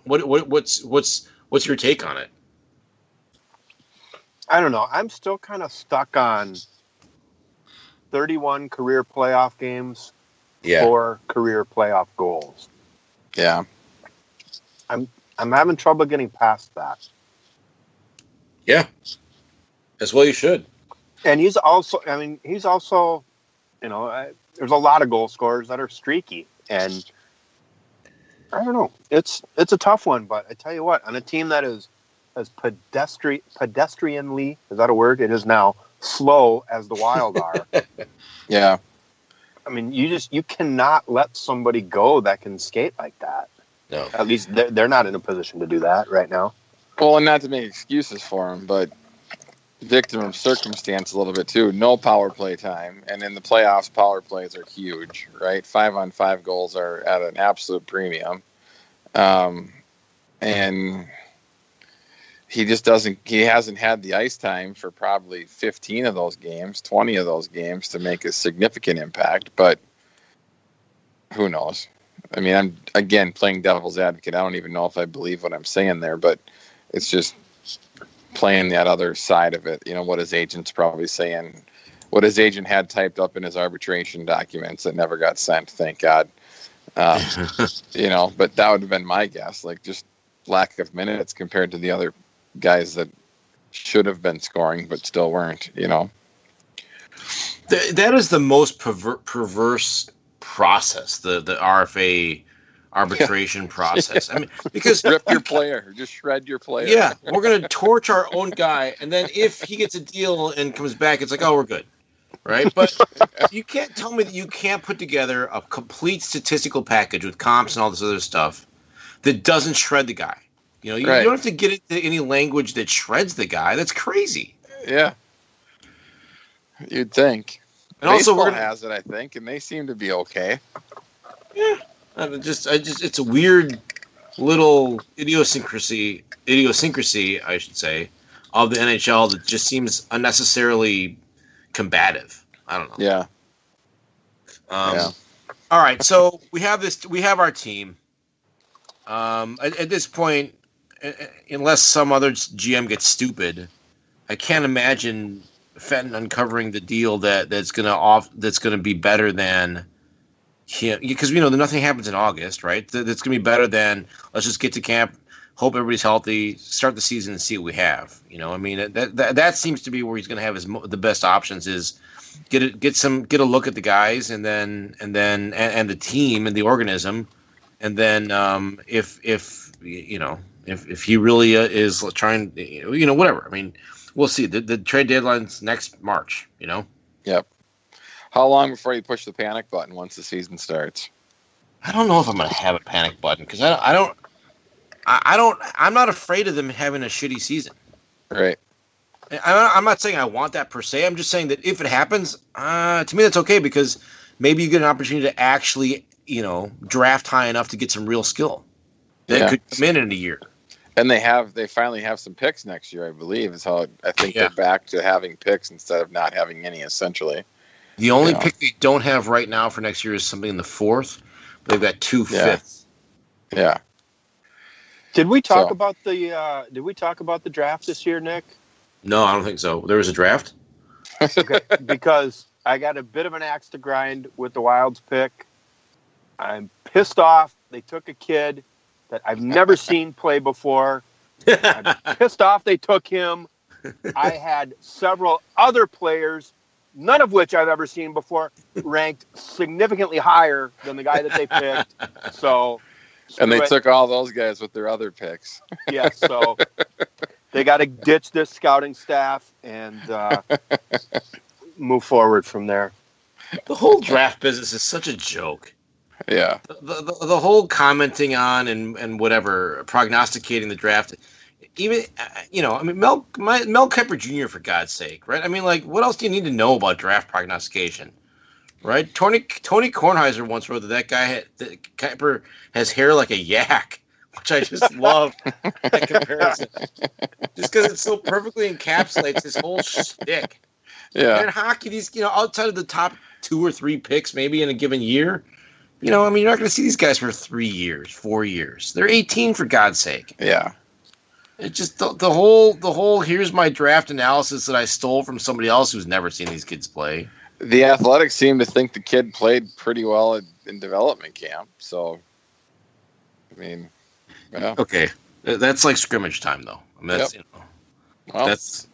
What's your take on it? I don't know. I'm still kind of stuck on 31 career playoff games, 4 career playoff goals. Yeah. I'm having trouble getting past that. Yeah. As well you should. And he's also, there's a lot of goal scorers that are streaky. And I don't know. It's a tough one, but I tell you what, on a team that is as pedestrianly, is that a word? It is now, slow as the Wild are. Yeah. I mean, you cannot let somebody go that can skate like that. No. At least they're not in a position to do that right now. Well, and not to make excuses for him, but victim of circumstance a little bit too. No power play time, and in the playoffs, power plays are huge, right? 5-on-5 goals are at an absolute premium, and he just doesn't. He hasn't had the ice time for probably 15 of those games, 20 of those games to make a significant impact. But who knows? I mean, I'm again playing devil's advocate. I don't even know if I believe what I'm saying there, but it's just playing that other side of it. You know, what his agent's probably saying, what his agent had typed up in his arbitration documents that never got sent, thank God. You know, but that would have been my guess, like just lack of minutes compared to the other guys that should have been scoring but still weren't, you know. That is the most perverse process, the RFA arbitration process. I mean, because rip your player, just shred your player. Yeah, we're going to torch our own guy, and then if he gets a deal and comes back, it's like, oh, we're good, right? But you can't tell me that you can't put together a complete statistical package with comps and all this other stuff that doesn't shred the guy. You know, you don't have to get into any language that shreds the guy. That's crazy. Yeah, you'd think. And baseball also, has it, I think, and they seem to be okay. Yeah. It's a weird little idiosyncrasy, I should say, of the NHL that just seems unnecessarily combative. I don't know. Yeah. All right, so we have our team. At this point, unless some other GM gets stupid, I can't imagine Fenton uncovering the deal that's gonna be better than. Yeah, because we know that nothing happens in August, right? That's going to be better than let's just get to camp, hope everybody's healthy, start the season and see what we have. You know, I mean that seems to be where he's going to have the best options is get a look at the guys and the team and the organism, and then if he really is trying, whatever. I mean, we'll see. The trade deadline's next March. You know. Yep. How long before you push the panic button once the season starts? I don't know if I'm going to have a panic button because I'm not afraid of them having a shitty season. Right. I'm not saying I want that per se. I'm just saying that if it happens, to me that's okay because maybe you get an opportunity to actually, draft high enough to get some real skill that could come in a year. And they finally have some picks next year, I believe, is how I think they're back to having picks instead of not having any, essentially. The only pick they don't have right now for next year is something in the 4th. But they've got 2 5ths. Yeah. Did we talk about the draft this year, Nick? No, I don't think so. There was a draft? Okay, because I got a bit of an axe to grind with the Wild's pick. I'm pissed off. They took a kid that I've never seen play before. I'm pissed off they took him. I had several other players, none of which I've ever seen before, ranked significantly higher than the guy that they picked. So, and they took all those guys with their other picks. Yeah, so they got to ditch this scouting staff and move forward from there. The whole draft business is such a joke. Yeah. The whole commenting on and whatever, prognosticating the draft. Even, Mel Kiper Jr., for God's sake, right? I mean, like, what else do you need to know about draft prognostication, right? Tony Kornheiser once wrote that Kiper has hair like a yak, which I just love that comparison. Just because it so perfectly encapsulates his whole shtick. Yeah. And in hockey, these, outside of the top 2 or 3 picks maybe in a given year, You know, I mean, you're not going to see these guys for 3 years, 4 years. They're 18 for God's sake. Yeah. It just the whole here's my draft analysis that I stole from somebody else who's never seen these kids play. The Athletics seem to think the kid played pretty well in development camp. So, I mean, yeah. Okay, that's like scrimmage time, though. I mean, that's that's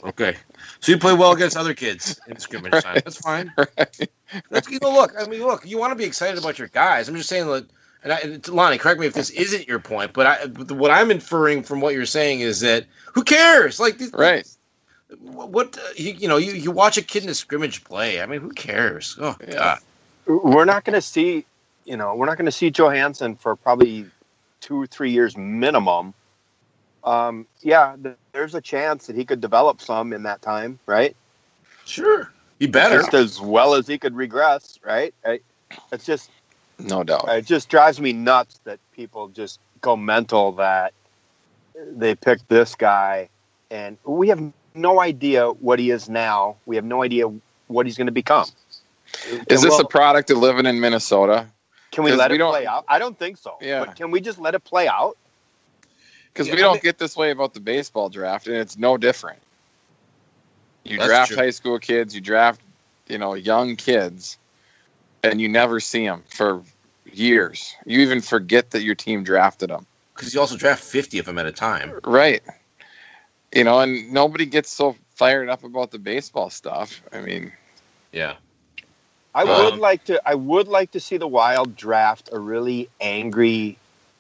okay. So you play well against other kids in scrimmage time. That's fine. Right. That's look. I mean, look. You want to be excited about your guys. I'm just saying that. And Lonnie, correct me if this isn't your point, but what I'm inferring from what you're saying is that who cares? Like, right? What you watch a kid in a scrimmage play. I mean, who cares? Oh God, we're not going to see Johansson for probably 2 or 3 years minimum. There's a chance that he could develop some in that time, right? Sure, he better just as well as he could regress, right? It's just. No doubt. It just drives me nuts that people just go mental that they picked this guy, and we have no idea what he is now. We have no idea what he's going to become. Is this a product of living in Minnesota? Can we let it play out? I don't think so. Yeah. But can we just let it play out? Because we don't get this way about the baseball draft, and it's no different. You draft high school kids, you draft, young kids, and you never see them for years. You even forget that your team drafted them. Because you also draft 50 of them at a time. Right. And nobody gets so fired up about the baseball stuff. I mean, yeah. I would like to see the Wild draft a really angry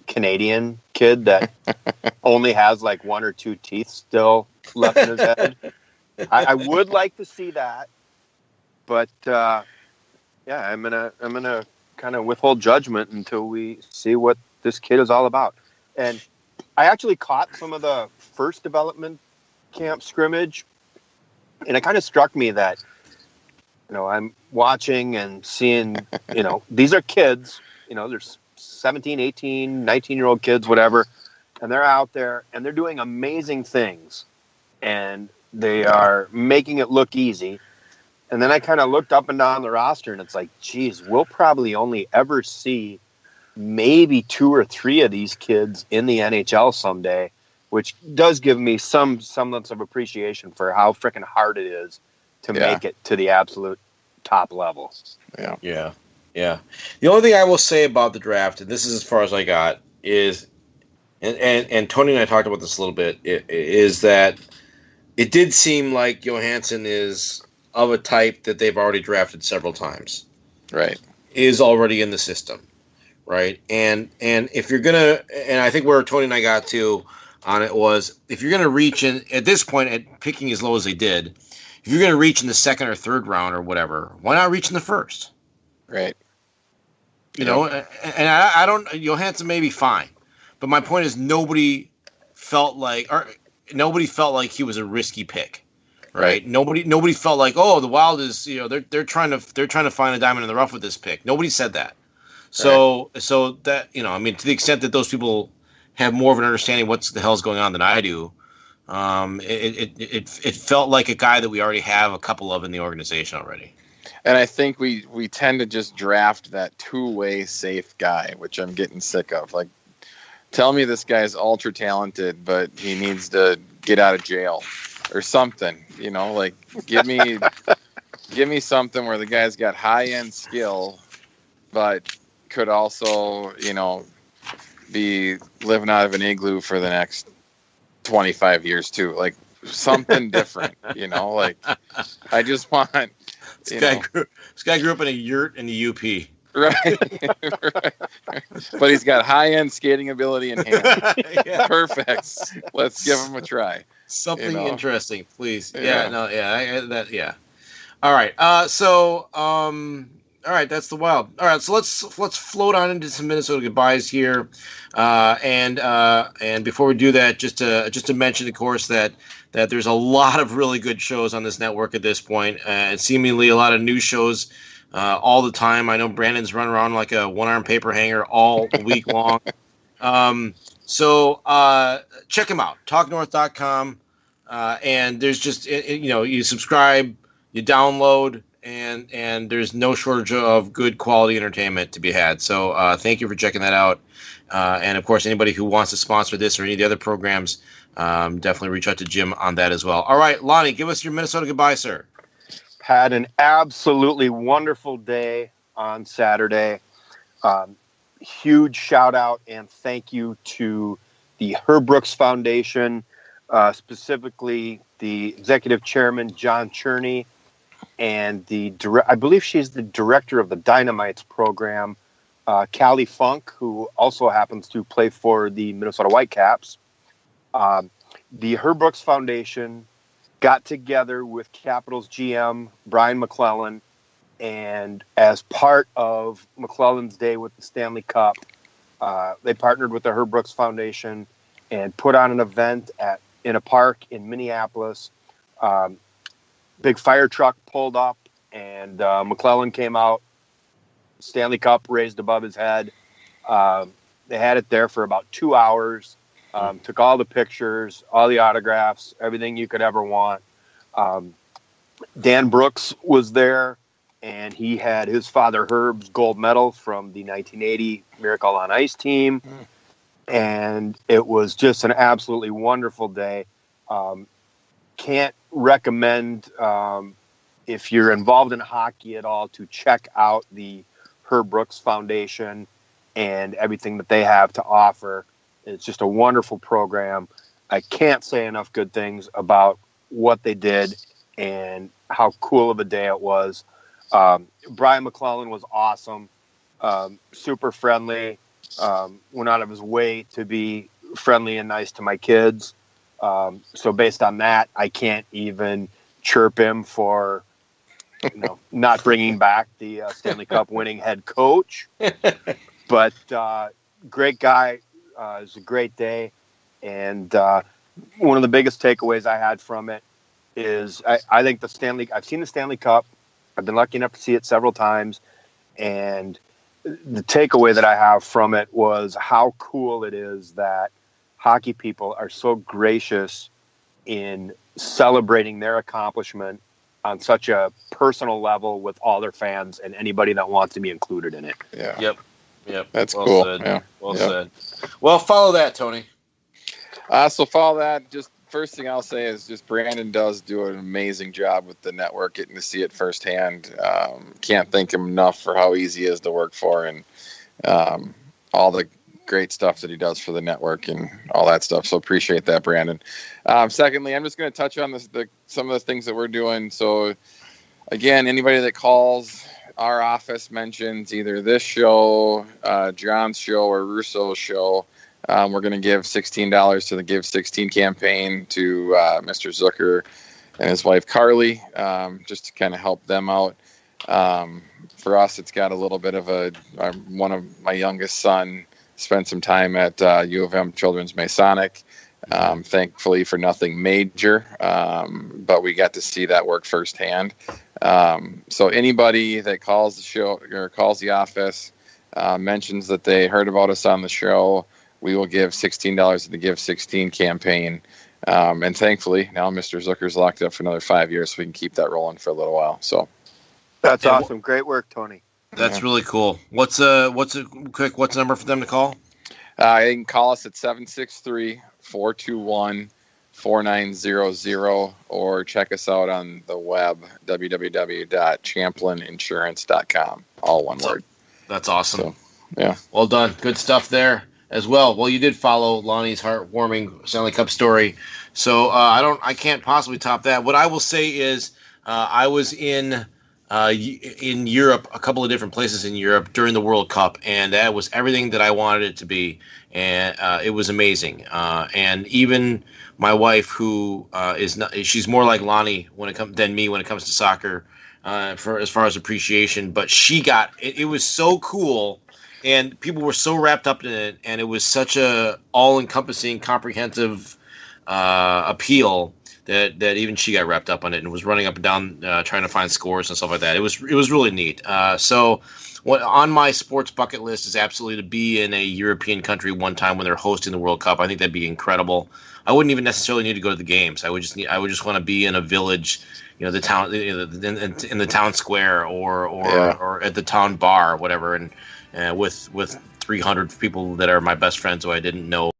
Canadian kid that only has like 1 or 2 teeth still left in his head. I would like to see that. But I'm gonna kind of withhold judgment until we see what this kid is all about. And I actually caught some of the first development camp scrimmage, and it kind of struck me that I'm watching and seeing these are kids, there's 17, 18, 19-year-old kids, whatever, and they're out there and they're doing amazing things, and they are making it look easy. And then I kind of looked up and down the roster, and it's like, geez, we'll probably only ever see maybe 2 or 3 of these kids in the NHL someday, which does give me some semblance of appreciation for how freaking hard it is to make it to the absolute top level. Yeah. The only thing I will say about the draft, and this is as far as I got, is, and Tony and I talked about this a little bit, is that it did seem like Johansson is of a type that they've already drafted several times. Right. Is already in the system. Right. And if you're going to, and I think where Tony and I got to on it was, if you're going to reach in at this point at picking as low as they did, if you're going to reach in the 2nd or 3rd round or whatever, why not reach in the 1st? Right. And I don't, Johansson may be fine, but my point is nobody felt like he was a risky pick. Right. Nobody felt like, oh, the Wild is, they're trying to find a diamond in the rough with this pick. Nobody said that. So that, to the extent that those people have more of an understanding of what the hell's going on than I do, it felt like a guy that we already have a couple of in the organization already. And I think we tend to just draft that two-way safe guy, which I'm getting sick of. Like, tell me this guy's ultra talented, but he needs to get out of jail or something. Like give me something where the guy's got high-end skill, but could also, be living out of an igloo for the next 25 years too. Like something different, like I just want, this guy grew up in a yurt in the UP. Right. But he's got high-end skating ability in hand. Yeah. Perfect. Let's give him a try. Something interesting, please. Yeah. All right. All right, that's the Wild. All right, so let's float on into some Minnesota goodbyes here, and before we do that, just to mention, of course, that there's a lot of really good shows on this network at this point, and seemingly a lot of new shows all the time. I know Brandon's run around like a one-arm paper hanger all week long. So check him out, talknorth.com, and there's just you subscribe, you download. and there's no shortage of good quality entertainment to be had. So thank you for checking that out. And of course, anybody who wants to sponsor this or any of the other programs, definitely reach out to Jim on that as well. All right, Lonnie, give us your Minnesota goodbye, sir. Had an absolutely wonderful day on Saturday. Huge shout out and thank you to the Herb Brooks Foundation, specifically the executive chairman, John Cherney, and I believe she's the director of the Dynamites program, Callie Funk, who also happens to play for the Minnesota Whitecaps. The Herb Brooks Foundation got together with Capitals GM Brian McClellan, and as part of McClellan's day with the Stanley Cup, they partnered with the Herb Brooks Foundation and put on an event in a park in Minneapolis. Big fire truck pulled up, and McClellan came out, Stanley Cup raised above his head. They had it there for about 2 hours. Took all the pictures, all the autographs, everything you could ever want. Dan Brooks was there, and he had his father Herb's gold medal from the 1980 Miracle on Ice team. And it was just an absolutely wonderful day. Can't recommend, if you're involved in hockey at all, to check out the Herb Brooks Foundation and everything that they have to offer. It's just a wonderful program. I can't say enough good things about what they did and how cool of a day it was. Brian McClellan was awesome, super friendly, went out of his way to be friendly and nice to my kids. So based on that, I can't even chirp him for not bringing back the Stanley Cup winning head coach. But great guy. It was a great day. And one of the biggest takeaways I had from it is I think I've seen the Stanley Cup. I've been lucky enough to see it several times. And the takeaway that I have from it was how cool it is that hockey people are so gracious in celebrating their accomplishment on such a personal level with all their fans and anybody that wants to be included in it. Yeah. Yep. That's well cool. Said. Yeah. Well said. Well, follow that, Tony. So follow that. Just first thing I'll say is just Brandon does do an amazing job with the network, getting to see it firsthand. Can't thank him enough for how easy he is to work for and all the great stuff that he does for the network and all that stuff. So appreciate that, Brandon. Secondly, I'm just going to touch on some of the things that we're doing. So again, anybody that calls our office mentions either this show, John's show, or Russo's show, we're going to give $16 to the Give 16 campaign to Mr. Zucker and his wife Carly, just to kind of help them out. For us, it's got a little bit of one of my youngest son spent some time at U of M Children's Masonic, thankfully for nothing major, but we got to see that work firsthand. So anybody that calls the show or calls the office, mentions that they heard about us on the show, we will give $16 to the Give 16 campaign. And thankfully, now Mr. Zucker's locked up for another 5 years, so we can keep that rolling for a little while. So that's awesome. Great work, Tony. That's really cool. What's the number for them to call? You can call us at 763-421-4900 or check us out on the web, www.champlininsurance.com. All one word. That's awesome. So, yeah. Well done. Good stuff there as well. Well, you did follow Lonnie's heartwarming Stanley Cup story. So I can't possibly top that. What I will say is I was in Europe, a couple of different places in Europe during the World Cup, and that was everything that I wanted it to be, and it was amazing. And even my wife, who she's more like Lonnie than me when it comes to soccer, for as far as appreciation. But she got it. It was so cool, and people were so wrapped up in it, and it was such a all-encompassing, comprehensive appeal that even she got wrapped up on it and was running up and down trying to find scores and stuff like that. It was really neat. So what on my sports bucket list is absolutely to be in a European country one time when they're hosting the World Cup. I think that'd be incredible. I wouldn't even necessarily need to go to the games. I would just want to be in a village, the town, in the town square or at the town bar or whatever, and with 300 people that are my best friends who I didn't know